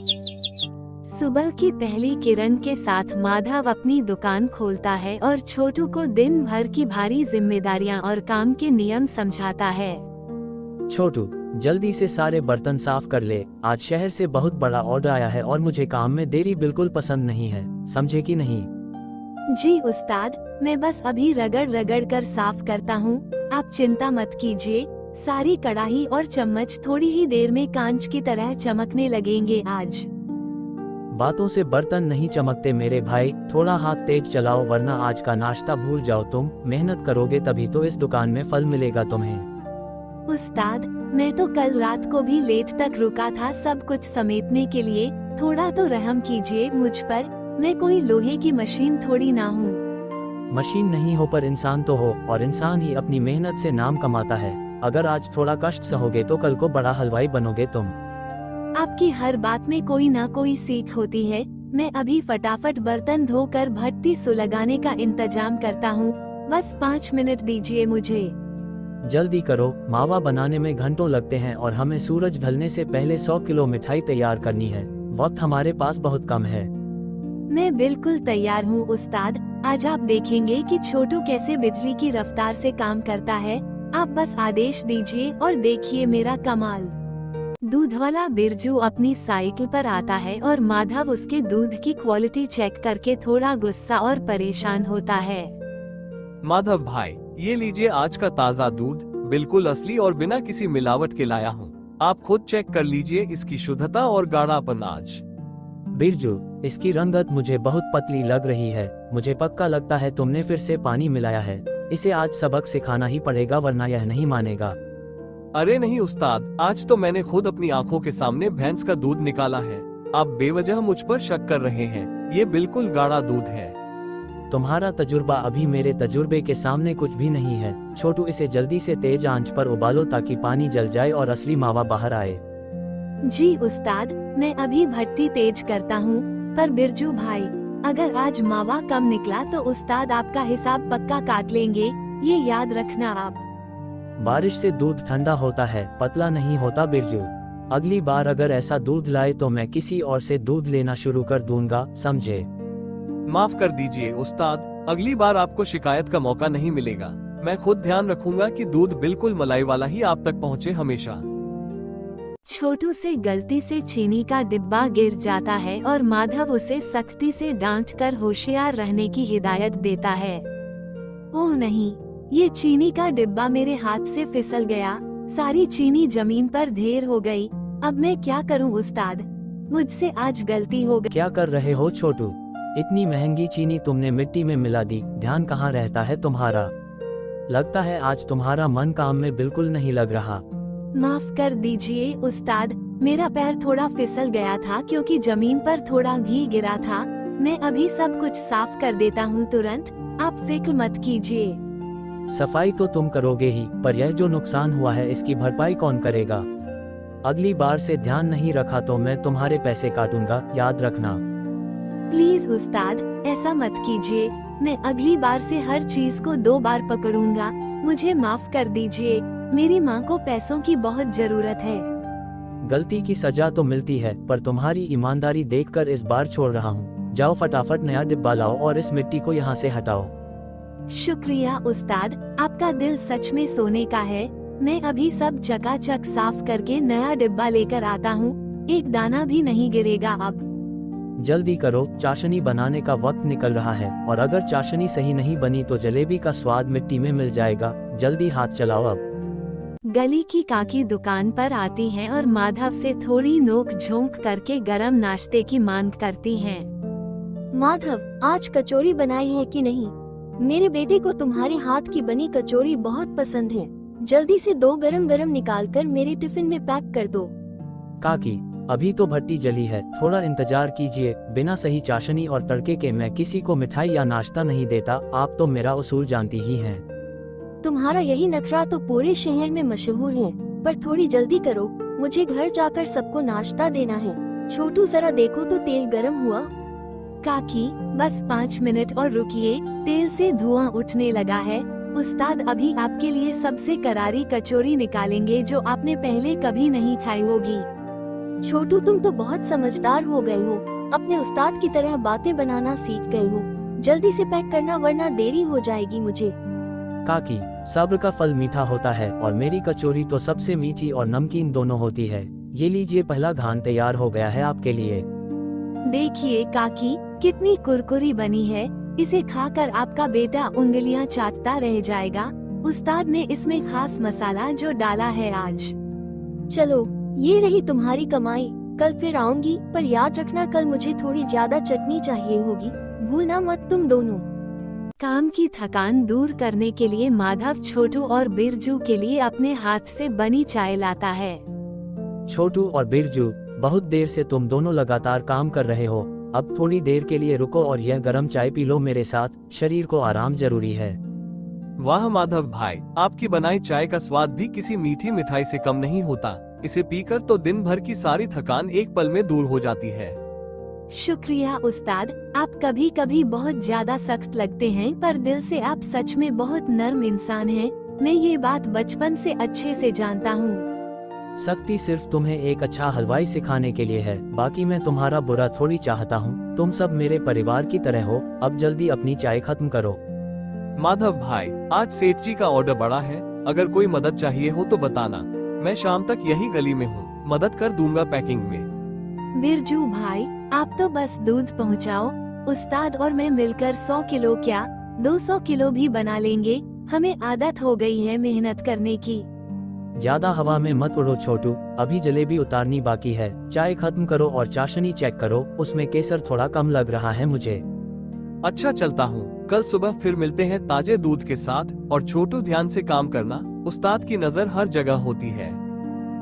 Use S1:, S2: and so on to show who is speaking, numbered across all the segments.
S1: सुबह की पहली किरण के साथ माधव अपनी दुकान खोलता है और छोटू को दिन भर की भारी जिम्मेदारियां और काम के नियम समझाता है।
S2: छोटू, जल्दी से सारे बर्तन साफ कर ले, आज शहर से बहुत बड़ा ऑर्डर आया है और मुझे काम में देरी बिल्कुल पसंद नहीं है, समझे कि नहीं?
S1: जी उस्ताद, मैं बस अभी रगड़ रगड़ कर साफ करता हूँ, आप चिंता मत कीजिए। सारी कढ़ाई और चम्मच थोड़ी ही देर में कांच की तरह चमकने लगेंगे आज।
S2: बातों से बर्तन नहीं चमकते मेरे भाई, थोड़ा हाथ तेज चलाओ वरना आज का नाश्ता भूल जाओ। तुम मेहनत करोगे तभी तो इस दुकान में फल मिलेगा तुम्हें।
S1: उस्ताद, मैं तो कल रात को भी लेट तक रुका था सब कुछ समेटने के लिए, थोड़ा तो रहम कीजिए मुझ पर, मैं कोई लोहे की मशीन थोड़ी ना हूँ।
S2: मशीन नहीं हो पर इंसान तो हो, और इंसान ही अपनी मेहनत से नाम कमाता है। अगर आज थोड़ा कष्ट सहोगे तो कल को बड़ा हलवाई बनोगे तुम।
S1: आपकी हर बात में कोई ना कोई सीख होती है। मैं अभी फटाफट बर्तन धोकर भट्टी सुलगाने का इंतजाम करता हूँ, बस 5 मिनट दीजिए मुझे।
S2: जल्दी करो, मावा बनाने में घंटों लगते हैं और हमें सूरज ढलने से पहले 100 किलो मिठाई तैयार करनी है। वक्त हमारे पास बहुत कम है।
S1: मैं बिल्कुल तैयार हूँ उस्ताद, आज आप देखेंगे कि छोटू कैसे बिजली की रफ्तार से काम करता है। आप बस आदेश दीजिए और देखिए मेरा कमाल। दूध वाला बिरजू अपनी साइकिल पर आता है और माधव उसके दूध की क्वालिटी चेक करके थोड़ा गुस्सा और परेशान होता है।
S3: माधव भाई, ये लीजिए आज का ताज़ा दूध, बिल्कुल असली और बिना किसी मिलावट के लाया हूँ। आप खुद चेक कर लीजिए इसकी शुद्धता और गाढ़ापन आज।
S2: बिरजू, इसकी रंगत मुझे बहुत पतली लग रही है, मुझे पक्का लगता है तुमने फिर से पानी मिलाया है। इसे आज सबक सिखाना ही पड़ेगा वरना यह नहीं मानेगा।
S3: अरे नहीं उस्ताद, आज तो मैंने खुद अपनी आंखों के सामने भैंस का दूध निकाला है। आप बेवजह मुझ पर शक कर रहे हैं, ये बिल्कुल गाढ़ा दूध है।
S2: तुम्हारा तजुर्बा अभी मेरे तजुर्बे के सामने कुछ भी नहीं है। छोटू, इसे जल्दी से तेज आंच पर उबालो ताकि पानी जल जाए और असली मावा बाहर आए।
S1: जी उस्ताद, मैं अभी भट्टी तेज करता हूँ, पर बिरजू भाई, अगर आज मावा कम निकला तो उस्ताद आपका हिसाब पक्का काट लेंगे, ये याद रखना आप।
S2: बारिश से दूध ठंडा होता है, पतला नहीं होता बिरजू। अगली बार अगर ऐसा दूध लाए तो मैं किसी और से दूध लेना शुरू कर दूंगा, समझे?
S3: माफ कर दीजिए उस्ताद, अगली बार आपको शिकायत का मौका नहीं मिलेगा। मैं खुद ध्यान रखूंगा कि दूध बिल्कुल मलाई वाला ही आप तक पहुंचे हमेशा।
S1: छोटू से गलती से चीनी का डिब्बा गिर जाता है और माधव उसे सख्ती से डांटकर होशियार रहने की हिदायत देता है। ओह नहीं, ये चीनी का डिब्बा मेरे हाथ से फिसल गया, सारी चीनी जमीन पर ढेर हो गई। अब मैं क्या करूं उस्ताद, मुझसे आज गलती हो गई।
S2: क्या कर रहे हो छोटू? इतनी महंगी चीनी तुमने मिट्टी में मिला दी, ध्यान कहाँ रहता है तुम्हारा? लगता है आज तुम्हारा मन काम में बिल्कुल नहीं लग रहा।
S1: माफ कर दीजिए उस्ताद, मेरा पैर थोड़ा फिसल गया था क्योंकि जमीन पर थोड़ा घी गिरा था। मैं अभी सब कुछ साफ कर देता हूँ तुरंत, आप फिक्र मत कीजिए।
S2: सफाई तो तुम करोगे ही, पर यह जो नुकसान हुआ है इसकी भरपाई कौन करेगा? अगली बार से ध्यान नहीं रखा तो मैं तुम्हारे पैसे काटूंगा, याद रखना।
S1: प्लीज उस्ताद, ऐसा मत कीजिए, मैं अगली बार से हर चीज को 2 बार पकड़ूंगा। मुझे माफ कर दीजिए, मेरी माँ को पैसों की बहुत जरूरत है।
S2: गलती की सजा तो मिलती है, पर तुम्हारी ईमानदारी देखकर इस बार छोड़ रहा हूँ। जाओ फटाफट नया डिब्बा लाओ और इस मिट्टी को यहाँ से हटाओ।
S1: शुक्रिया उस्ताद, आपका दिल सच में सोने का है। मैं अभी सब चकाचक साफ करके नया डिब्बा लेकर आता हूँ, एक दाना भी नहीं गिरेगा अब।
S2: जल्दी करो, चाशनी बनाने का वक्त निकल रहा है, और अगर चाशनी सही नहीं बनी तो जलेबी का स्वाद मिट्टी में मिल जाएगा। जल्दी हाथ चलाओ अब।
S1: गली की काकी दुकान पर आती हैं और माधव से थोड़ी नोक झोंक करके गरम नाश्ते की मांग करती हैं।
S4: माधव, आज कचौरी बनाई है कि नहीं? मेरे बेटे को तुम्हारे हाथ की बनी कचौरी बहुत पसंद है। जल्दी से 2 गरम गरम निकालकर मेरे टिफिन में पैक कर दो।
S2: काकी, अभी तो भट्टी जली है, थोड़ा इंतजार कीजिए। बिना सही चाशनी और तड़के के मैं किसी को मिठाई या नाश्ता नहीं देता, आप तो मेरा उसूल जानती ही हैं।
S4: तुम्हारा यही नखरा तो पूरे शहर में मशहूर है, पर थोड़ी जल्दी करो, मुझे घर जाकर सबको नाश्ता देना है। छोटू जरा देखो तो तेल गरम हुआ?
S1: काकी, बस 5 मिनट और रुकिए, तेल से धुआं उठने लगा है। उस्ताद अभी आपके लिए सबसे करारी कचौरी निकालेंगे जो आपने पहले कभी नहीं खाई होगी।
S4: छोटू तुम तो बहुत समझदार हो गए हो, अपने उस्ताद की तरह बातें बनाना सीख गए हो। जल्दी से पैक करना वरना देरी हो जाएगी मुझे।
S2: काकी, सब्र का फल मीठा होता है और मेरी कचौरी तो सबसे मीठी और नमकीन दोनों होती है। ये लीजिए, पहला घान तैयार हो गया है आपके लिए।
S1: देखिए काकी, कितनी कुरकुरी बनी है। इसे खाकर आपका बेटा उंगलियां चाटता रह जाएगा। उस्ताद ने इसमें खास मसाला जो डाला है आज।
S4: चलो, ये रही तुम्हारी कमाई। कल फिर आऊंगी, पर याद रखना कल मुझे थोड़ी ज्यादा चटनी चाहिए होगी, भूलना मत तुम दोनों।
S1: काम की थकान दूर करने के लिए माधव छोटू और बिरजू के लिए अपने हाथ से बनी चाय लाता है।
S2: छोटू और बिरजू, बहुत देर से तुम दोनों लगातार काम कर रहे हो। अब थोड़ी देर के लिए रुको और यह गर्म चाय पी लो मेरे साथ। शरीर को आराम जरूरी है।
S3: वाह माधव भाई, आपकी बनाई चाय का स्वाद भी किसी मीठी मिठाई से कम नहीं होता। इसे पीकर तो दिन भर की सारी थकान एक पल में दूर हो जाती है।
S1: शुक्रिया उस्ताद, आप कभी कभी बहुत ज्यादा सख्त लगते हैं, पर दिल से आप सच में बहुत नर्म इंसान हैं। मैं ये बात बचपन से अच्छे से जानता हूँ।
S2: सख्ती सिर्फ तुम्हें एक अच्छा हलवाई सिखाने के लिए है, बाकी मैं तुम्हारा बुरा थोड़ी चाहता हूँ। तुम सब मेरे परिवार की तरह हो। अब जल्दी अपनी चाय खत्म करो।
S3: माधव भाई, आज सेठ जी का ऑर्डर बड़ा है। अगर कोई मदद चाहिए हो तो बताना, मैं शाम तक यही गली में हूँ, मदद कर दूंगा पैकिंग में।
S1: बिरजू भाई, आप तो बस दूध पहुँचाओ। उस्ताद और मैं मिलकर 100 किलो क्या 200 किलो भी बना लेंगे। हमें आदत हो गई है मेहनत करने की।
S2: ज्यादा हवा में मत उड़ो छोटू, अभी जलेबी उतारनी बाकी है। चाय खत्म करो और चाशनी चेक करो, उसमें केसर थोड़ा कम लग रहा है मुझे।
S3: अच्छा, चलता हूँ। कल सुबह फिर मिलते हैं ताजे दूध के साथ। और छोटू, ध्यान से काम करना, उस्ताद की नजर हर जगह होती है।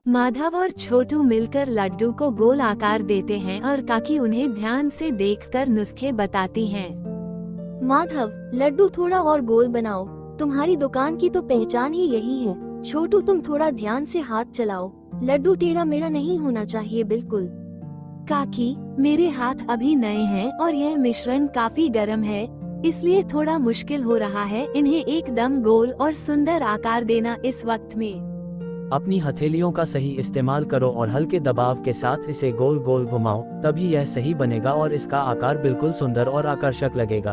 S1: माधव और छोटू मिलकर लड्डू को गोल आकार देते हैं और काकी उन्हें ध्यान से देखकर नुस्खे बताती हैं।
S4: माधव, लड्डू थोड़ा और गोल बनाओ, तुम्हारी दुकान की तो पहचान ही यही है। छोटू, तुम थोड़ा ध्यान से हाथ चलाओ, लड्डू टेढ़ा मेढ़ा नहीं होना चाहिए बिल्कुल।
S1: काकी, मेरे हाथ अभी नए हैं और यह मिश्रण काफी गर्म है, इसलिए थोड़ा मुश्किल हो रहा है इन्हें एकदम गोल और सुंदर आकार देना इस वक्त में।
S2: अपनी हथेलियों का सही इस्तेमाल करो और हल्के दबाव के साथ इसे गोल गोल घुमाओ, तभी यह सही बनेगा और इसका आकार बिल्कुल सुंदर और आकर्षक लगेगा।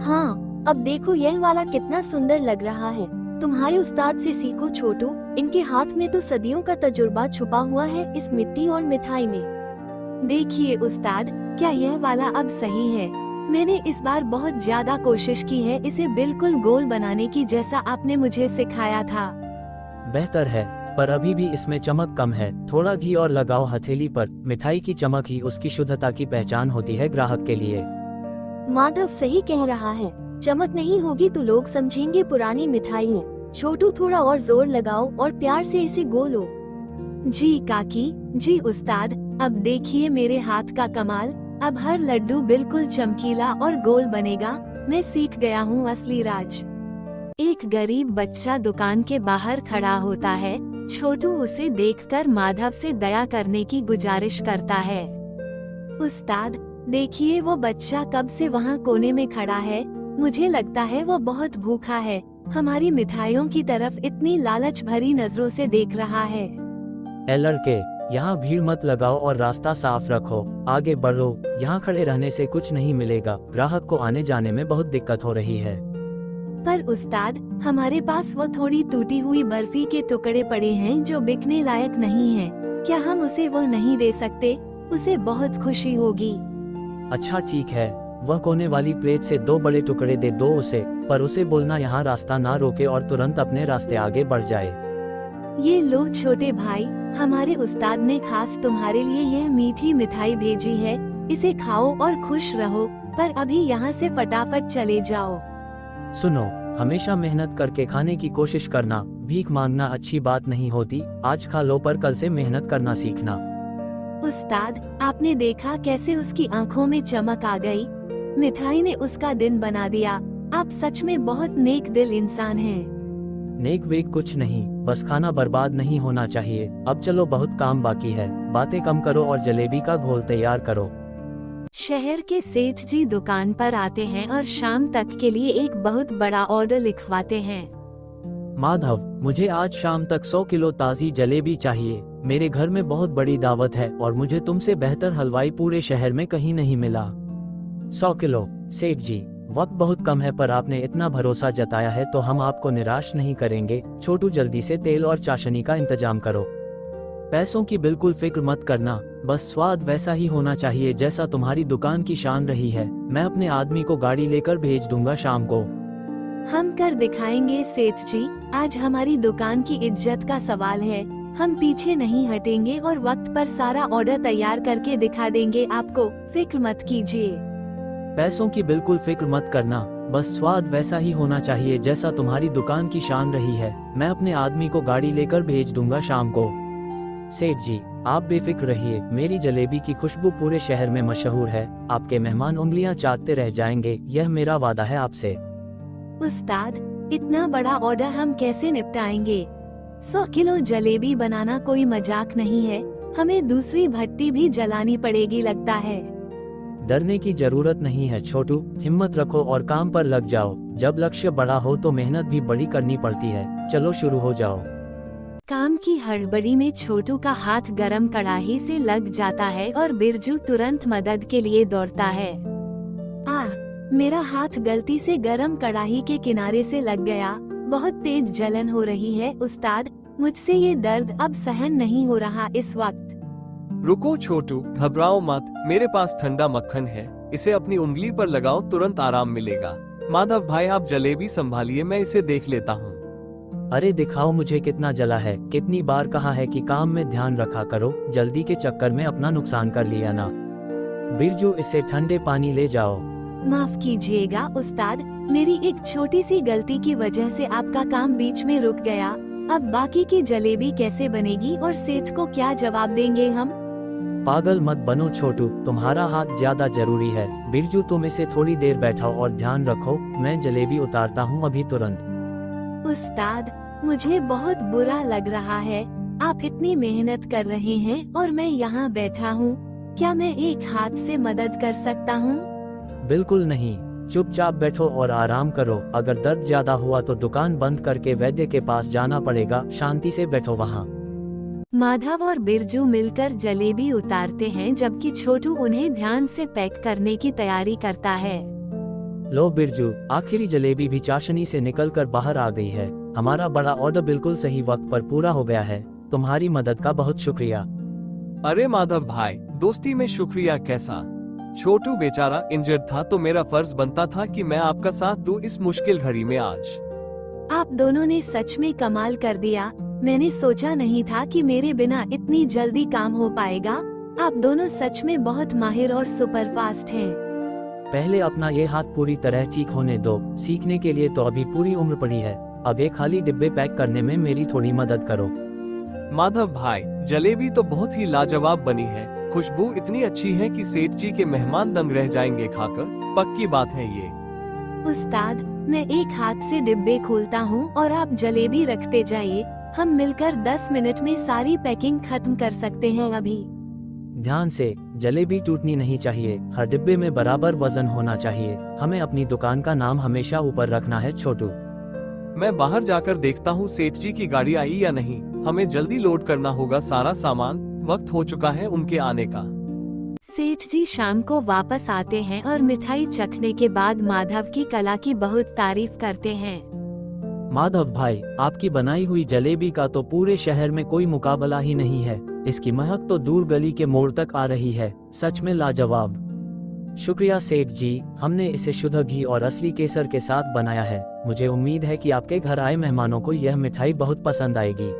S4: हाँ, अब देखो यह वाला कितना सुंदर लग रहा है। तुम्हारे उस्ताद से सीखो छोटू, इनके हाथ में तो सदियों का तजुर्बा छुपा हुआ है इस मिट्टी और मिठाई में।
S1: देखिए उस्ताद, क्या यह वाला अब सही है? मैंने इस बार बहुत ज्यादा कोशिश की है इसे बिल्कुल गोल बनाने की, जैसा आपने मुझे सिखाया था।
S2: बेहतर है, पर अभी भी इसमें चमक कम है। थोड़ा घी और लगाओ हथेली पर। मिठाई की चमक ही उसकी शुद्धता की पहचान होती है ग्राहक के लिए।
S4: माधव सही कह रहा है, चमक नहीं होगी तो लोग समझेंगे पुरानी मिठाई है। छोटू, थोड़ा और जोर लगाओ और प्यार से इसे गोलो।
S1: जी काकी, जी उस्ताद, अब देखिए मेरे हाथ का कमाल। अब हर लड्डू बिल्कुल चमकीला और गोल बनेगा। मैं सीख गया हूँ असली राज। एक गरीब बच्चा दुकान के बाहर खड़ा होता है। छोटू उसे देखकर माधव से दया करने की गुजारिश करता है। उस्ताद, देखिए वो बच्चा कब से वहाँ कोने में खड़ा है। मुझे लगता है वो बहुत भूखा है, हमारी मिठाइयों की तरफ इतनी लालच भरी नजरों से देख रहा है।
S2: ए लड़के, यहाँ भीड़ मत लगाओ और रास्ता साफ रखो। आगे बढ़ो, यहाँ खड़े रहने से कुछ नहीं मिलेगा। ग्राहक को आने जाने में बहुत दिक्कत हो रही है।
S1: पर उस्ताद, हमारे पास वो थोड़ी टूटी हुई बर्फी के टुकड़े पड़े हैं जो बिकने लायक नहीं है। क्या हम उसे वो नहीं दे सकते? उसे बहुत खुशी होगी।
S2: अच्छा ठीक है, वह कोने वाली प्लेट से 2 बड़े टुकड़े दे दो उसे, पर उसे बोलना यहाँ रास्ता ना रोके और तुरंत अपने रास्ते आगे बढ़ जाए।
S1: ये लो छोटे भाई, हमारे उस्ताद ने खास तुम्हारे लिए यह मीठी मिठाई भेजी है। इसे खाओ और खुश रहो, पर अभी यहाँ से फटाफट चले जाओ।
S2: सुनो, हमेशा मेहनत करके खाने की कोशिश करना। भीख मांगना अच्छी बात नहीं होती। आज खा लो पर कल से मेहनत करना सीखना।
S1: उस्ताद, आपने देखा कैसे उसकी आंखों में चमक आ गई? मिठाई ने उसका दिन बना दिया। आप सच में बहुत नेक दिल इंसान हैं।
S2: नेक वेक कुछ नहीं, बस खाना बर्बाद नहीं होना चाहिए। अब चलो, बहुत काम बाकी है। बातें कम करो और जलेबी का घोल तैयार करो।
S1: शहर के सेठ जी दुकान पर आते हैं और शाम तक के लिए एक बहुत बड़ा ऑर्डर लिखवाते हैं।
S2: माधव, मुझे आज शाम तक 100 किलो ताज़ी जलेबी चाहिए। मेरे घर में बहुत बड़ी दावत है और मुझे तुमसे बेहतर हलवाई पूरे शहर में कहीं नहीं मिला। 100 किलो। सेठ जी, वक्त बहुत कम है पर आपने इतना भरोसा जताया है तो हम आपको निराश नहीं करेंगे। छोटू, जल्दी से तेल और चाशनी का इंतजाम करो। पैसों की बिल्कुल फिक्र मत करना, बस स्वाद वैसा ही होना चाहिए जैसा तुम्हारी दुकान की शान रही है। मैं अपने आदमी को गाड़ी लेकर भेज दूंगा शाम को।
S1: हम कर दिखाएंगे सेठ जी, आज हमारी दुकान की इज्जत का सवाल है। हम पीछे नहीं हटेंगे और वक्त पर सारा ऑर्डर तैयार करके दिखा देंगे आपको, फिक्र मत कीजिए।
S2: पैसों की बिल्कुल फिक्र मत करना, बस स्वाद वैसा ही होना चाहिए जैसा तुम्हारी दुकान की शान रही है। मैं अपने आदमी को गाड़ी लेकर भेज दूंगा शाम को। सेठ जी, आप बेफिक्र रहिए, मेरी जलेबी की खुशबू पूरे शहर में मशहूर है। आपके मेहमान उंगलियां चाटते रह जाएंगे, यह मेरा वादा है आपसे।
S1: उस्ताद, इतना बड़ा ऑर्डर हम कैसे निपटाएंगे? 100 किलो जलेबी बनाना कोई मजाक नहीं है, हमें दूसरी भट्टी भी जलानी पड़ेगी लगता है।
S2: डरने की जरूरत नहीं है छोटू, हिम्मत रखो और काम पर लग जाओ। जब लक्ष्य बड़ा हो तो मेहनत भी बड़ी करनी पड़ती है। चलो शुरू हो जाओ।
S1: काम की हड़बड़ी में छोटू का हाथ गरम कढ़ाई से लग जाता है और बिरजू तुरंत मदद के लिए दौड़ता है। मेरा हाथ गलती से गरम कढ़ाई के किनारे से लग गया, बहुत तेज जलन हो रही है उस्ताद, मुझसे ये दर्द अब सहन नहीं हो रहा इस वक्त।
S3: रुको छोटू, घबराओ मत, मेरे पास ठंडा मक्खन है, इसे अपनी उंगली पर लगाओ, तुरंत आराम मिलेगा। माधव भाई, आप जलेबी संभालिए, मैं इसे देख लेता हूँ।
S2: अरे दिखाओ मुझे कितना जला है। कितनी बार कहा है कि काम में ध्यान रखा करो, जल्दी के चक्कर में अपना नुकसान कर लिया ना। बिरजू, इसे ठंडे पानी ले जाओ।
S1: माफ कीजिएगा उस्ताद, मेरी एक छोटी सी गलती की वजह से आपका काम बीच में रुक गया। अब बाकी की जलेबी कैसे बनेगी और सेठ को क्या जवाब देंगे हम?
S2: पागल मत बनो छोटू, तुम्हारा हाथ ज्यादा जरूरी है। बिरजू, तुम इसे थोड़ी देर बैठाओ और ध्यान रखो, मैं जलेबी उतारता हूँ अभी तुरंत।
S1: उस्ताद, मुझे बहुत बुरा लग रहा है, आप इतनी मेहनत कर रहे हैं और मैं यहाँ बैठा हूँ। क्या मैं एक हाथ से मदद कर सकता हूँ?
S2: बिल्कुल नहीं, चुपचाप बैठो और आराम करो। अगर दर्द ज्यादा हुआ तो दुकान बंद करके वैद्य के पास जाना पड़ेगा। शांति से बैठो वहाँ।
S1: माधव और बिरजू मिलकर जलेबी उतारते हैं जबकि छोटू उन्हें ध्यान से पैक करने की तैयारी करता है।
S2: लो बिरजू, आखिरी जलेबी भी चाशनी से निकलकर बाहर आ गई है। हमारा बड़ा ऑर्डर बिल्कुल सही वक्त पर पूरा हो गया है। तुम्हारी मदद का बहुत शुक्रिया।
S3: अरे माधव भाई, दोस्ती में शुक्रिया कैसा? छोटू बेचारा इंजर्ड था तो मेरा फर्ज बनता था कि मैं आपका साथ दूं इस मुश्किल घड़ी में। आज
S1: आप दोनों ने सच में कमाल कर दिया, मैंने सोचा नहीं था कि मेरे बिना इतनी जल्दी काम हो पाएगा। आप दोनों सच में बहुत माहिर और सुपरफास्ट हैं।
S2: पहले अपना ये हाथ पूरी तरह ठीक होने दो, सीखने के लिए तो अभी पूरी उम्र पड़ी है। अब ये खाली डिब्बे पैक करने में मेरी थोड़ी मदद करो।
S3: माधव भाई, जलेबी तो बहुत ही लाजवाब बनी है, खुशबू इतनी अच्छी है कि सेठ जी के मेहमान दंग रह जाएंगे खाकर, पक्की बात है ये।
S1: उस्ताद, मैं एक हाथ से डिब्बे खोलता हूँ और आप जलेबी रखते जाइए, हम मिलकर 10 मिनट में सारी पैकिंग खत्म कर सकते हैं अभी।
S2: ध्यान से, जलेबी टूटनी नहीं चाहिए, हर डिब्बे में बराबर वजन होना चाहिए। हमें अपनी दुकान का नाम हमेशा ऊपर रखना है छोटू।
S3: मैं बाहर जाकर देखता हूँ सेठ जी की गाड़ी आई या नहीं, हमें जल्दी लोड करना होगा सारा सामान, वक्त हो चुका है उनके आने का।
S1: सेठ जी शाम को वापस आते हैं और मिठाई चखने के बाद माधव की कला की बहुत तारीफ करते हैं।
S2: माधव भाई, आपकी बनाई हुई जलेबी का तो पूरे शहर में कोई मुकाबला ही नहीं है। इसकी महक तो दूर गली के मोड़ तक आ रही है, सच में लाजवाब। शुक्रिया सेठ जी, हमने इसे शुद्ध घी और असली केसर के साथ बनाया है। मुझे उम्मीद है कि आपके घर आए मेहमानों को यह मिठाई बहुत पसंद आएगी।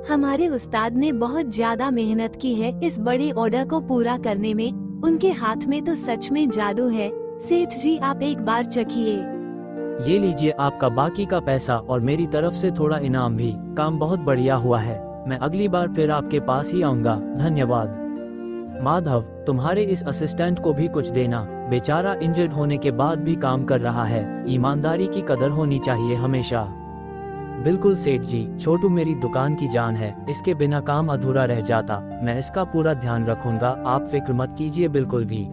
S1: हमारे उस्ताद ने बहुत ज्यादा मेहनत की है इस बड़े ऑर्डर को पूरा करने में, उनके हाथ में तो सच में जादू है। सेठ जी, आप एक बार चखिए।
S2: ये लीजिए आपका बाकी का पैसा और मेरी तरफ से थोड़ा इनाम भी। काम बहुत बढ़िया हुआ है, मैं अगली बार फिर आपके पास ही आऊंगा। धन्यवाद। माधव, तुम्हारे इस असिस्टेंट को भी कुछ देना, बेचारा इंजर्ड होने के बाद भी काम कर रहा है। ईमानदारी की कदर होनी चाहिए हमेशा। बिल्कुल सेठ जी, छोटू मेरी दुकान की जान है, इसके बिना काम अधूरा रह जाता। मैं इसका पूरा ध्यान रखूंगा, आप फिक्र मत कीजिए बिल्कुल भी।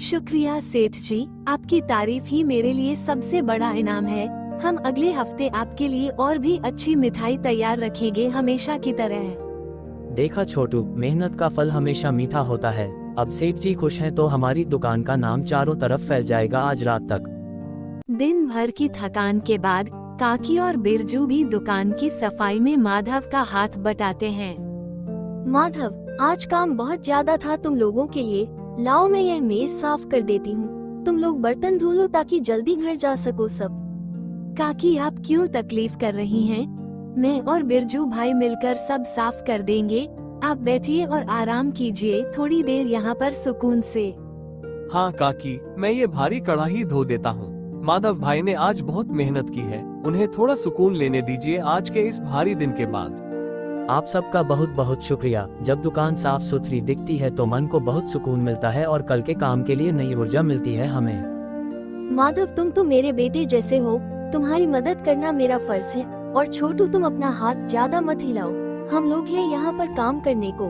S1: शुक्रिया सेठ जी, आपकी तारीफ ही मेरे लिए सबसे बड़ा इनाम है। हम अगले हफ्ते आपके लिए और भी अच्छी मिठाई तैयार रखेंगे, हमेशा की तरह।
S2: देखा छोटू, मेहनत का फल हमेशा मीठा होता है। अब सेठ जी खुश हैं तो हमारी दुकान का नाम चारों तरफ फैल जाएगा आज रात तक।
S1: दिन भर की थकान के बाद काकी और बिरजू भी दुकान की सफाई में माधव का हाथ बटाते हैं।
S4: माधव, आज काम बहुत ज्यादा था तुम लोगों के लिए। लाओ मैं यह मेज साफ कर देती हूँ, तुम लोग बर्तन धो लो ताकि जल्दी घर जा सको सब।
S1: काकी, आप क्यों तकलीफ कर रही हैं? मैं और बिरजू भाई मिलकर सब साफ कर देंगे। आप बैठिए और आराम कीजिए थोड़ी देर यहाँ पर सुकून से।
S3: हाँ काकी, मैं ये भारी कढ़ाई धो देता हूँ। माधव भाई ने आज बहुत मेहनत की है, उन्हें थोड़ा सुकून लेने दीजिए आज के इस भारी दिन के बाद।
S2: आप सबका बहुत बहुत शुक्रिया। जब दुकान साफ सुथरी दिखती है तो मन को बहुत सुकून मिलता है और कल के काम के लिए नई ऊर्जा मिलती है हमें।
S4: माधव, तुम तो मेरे बेटे जैसे हो, तुम्हारी मदद करना मेरा फर्ज है। और छोटू, तुम अपना हाथ ज्यादा मत हिलाओ, हम लोग हैं यहाँ पर काम करने को।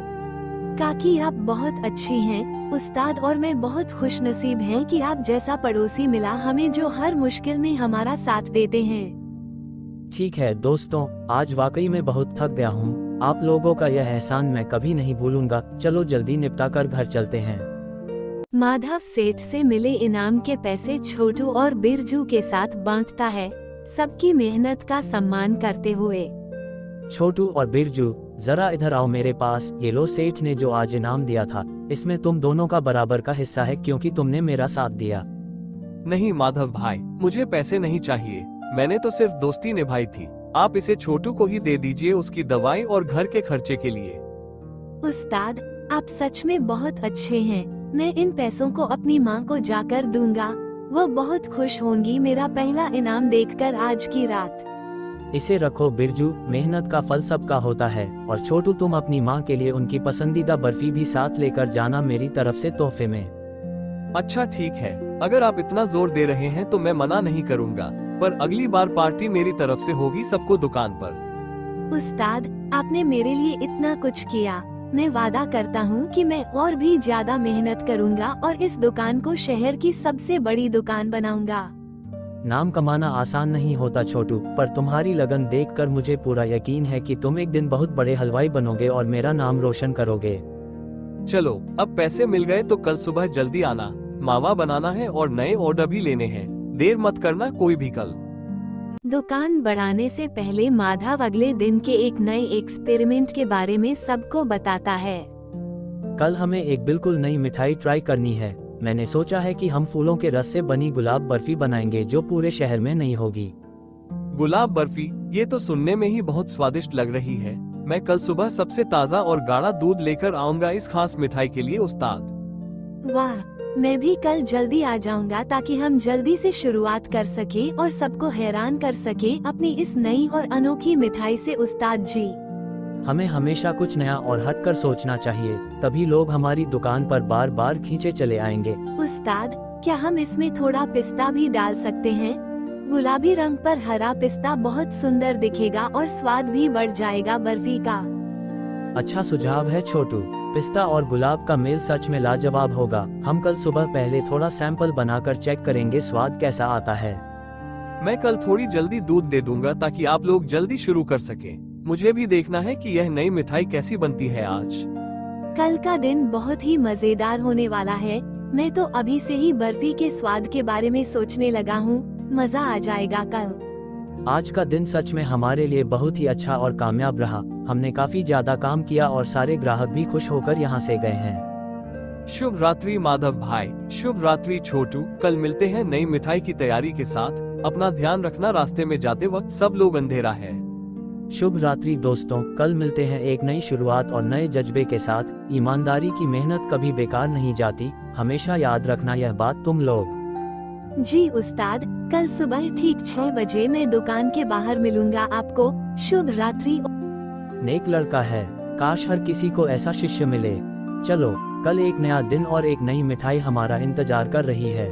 S1: काकी, आप बहुत अच्छी हैं। उस्ताद और मैं बहुत खुशनसीब हैं कि आप जैसा पड़ोसी मिला हमें, जो हर मुश्किल में हमारा साथ देते हैं।
S2: ठीक है दोस्तों, आज वाकई में बहुत थक गया हूँ। आप लोगों का यह एहसान मैं कभी नहीं भूलूंगा। चलो जल्दी निपटा कर घर चलते हैं।
S1: माधव सेठ से मिले इनाम के पैसे छोटू और बिरजू के साथ बांटता है, सबकी मेहनत का सम्मान करते हुए।
S2: छोटू और बिरजू, जरा इधर आओ मेरे पास। ये लो, सेठ ने जो आज इनाम दिया था, इसमें तुम दोनों का बराबर का हिस्सा है क्योंकि तुमने मेरा साथ दिया।
S3: नहीं माधव भाई, मुझे पैसे नहीं चाहिए, मैंने तो सिर्फ दोस्ती निभाई थी। आप इसे छोटू को ही दे दीजिए, उसकी दवाई और घर के खर्चे के लिए।
S1: उस्ताद, आप सच में बहुत अच्छे हैं। मैं इन पैसों को अपनी माँ को जाकर दूंगा, वो बहुत खुश होंगी मेरा पहला इनाम देखकर आज की रात।
S2: इसे रखो बिरजू, मेहनत का फल सबका होता है। और छोटू, तुम अपनी माँ के लिए उनकी पसंदीदा बर्फी भी साथ लेकर जाना मेरी तरफ से तोहफे में।
S3: अच्छा ठीक है, अगर आप इतना जोर दे रहे हैं तो मैं मना नहीं करूँगा, पर अगली बार पार्टी मेरी तरफ से होगी सबको दुकान पर।
S1: उस्ताद, आपने मेरे लिए इतना कुछ किया, मैं वादा करता हूँ कि मैं और भी ज्यादा मेहनत करूँगा और इस दुकान को शहर की सबसे बड़ी दुकान बनाऊंगा।
S2: नाम कमाना आसान नहीं होता छोटू, पर तुम्हारी लगन देखकर मुझे पूरा यकीन है कि तुम एक दिन बहुत बड़े हलवाई बनोगे और मेरा नाम रोशन करोगे।
S3: चलो, अब पैसे मिल गए तो कल सुबह जल्दी आना, मावा बनाना है और नए ऑर्डर भी लेने हैं। देर मत करना कोई भी कल।
S1: दुकान बढ़ाने से पहले माधव अगले दिन के एक नए एक्सपेरिमेंट के बारे में सबको बताता है।
S2: कल हमें एक बिल्कुल नई मिठाई ट्राई करनी है। मैंने सोचा है कि हम फूलों के रस से बनी गुलाब बर्फी बनाएंगे जो पूरे शहर में नहीं होगी।
S3: गुलाब बर्फी, ये तो सुनने में ही बहुत स्वादिष्ट लग रही है। मैं कल सुबह सबसे ताज़ा और गाढ़ा दूध लेकर आऊंगा इस खास मिठाई के लिए उस्ताद।
S1: वाह, मैं भी कल जल्दी आ जाऊंगा ताकि हम जल्दी से शुरुआत कर सके और सबको हैरान कर सके अपनी इस नई और अनोखी मिठाई से। उस्ताद जी,
S2: हमें हमेशा कुछ नया और हटकर सोचना चाहिए, तभी लोग हमारी दुकान पर बार बार खींचे चले आएंगे।
S1: उस्ताद, क्या हम इसमें थोड़ा पिस्ता भी डाल सकते हैं? गुलाबी रंग पर हरा पिस्ता बहुत सुंदर दिखेगा और स्वाद भी बढ़ जाएगा बर्फी का।
S2: अच्छा सुझाव है छोटू, पिस्ता और गुलाब का मेल सच में लाजवाब होगा। हम कल सुबह पहले थोड़ा सैंपल बनाकर चेक करेंगे स्वाद कैसा आता है।
S3: मैं कल थोड़ी जल्दी दूध दे दूंगा ताकि आप लोग जल्दी शुरू कर सकें। मुझे भी देखना है कि यह नई मिठाई कैसी बनती है आज।
S1: कल का दिन बहुत ही मजेदार होने वाला है। मैं तो अभी से ही बर्फी के स्वाद के बारे में सोचने लगा हूँ, मजा आ जाएगा कल।
S2: आज का दिन सच में हमारे लिए बहुत ही अच्छा और कामयाब रहा। हमने काफी ज्यादा काम किया और सारे ग्राहक भी खुश होकर यहाँ से गए हैं।
S3: शुभ रात्रि माधव भाई। शुभ रात्रि छोटू। कल मिलते हैं नई मिठाई की तैयारी के साथ। अपना ध्यान रखना, रास्ते में जाते वक्त सब लोग अंधेरा है।
S2: शुभ रात्रि दोस्तों, कल मिलते हैं एक नई शुरुआत और नए जज्बे के साथ। ईमानदारी की मेहनत कभी बेकार नहीं जाती, हमेशा याद रखना यह बात तुम लोग।
S1: जी उस्ताद, कल सुबह ठीक 6 बजे मैं दुकान के बाहर मिलूंगा आपको। शुभ रात्रि।
S2: नेक लड़का है, काश हर किसी को ऐसा शिष्य मिले। चलो, कल एक नया दिन और एक नई मिठाई हमारा इंतजार कर रही है।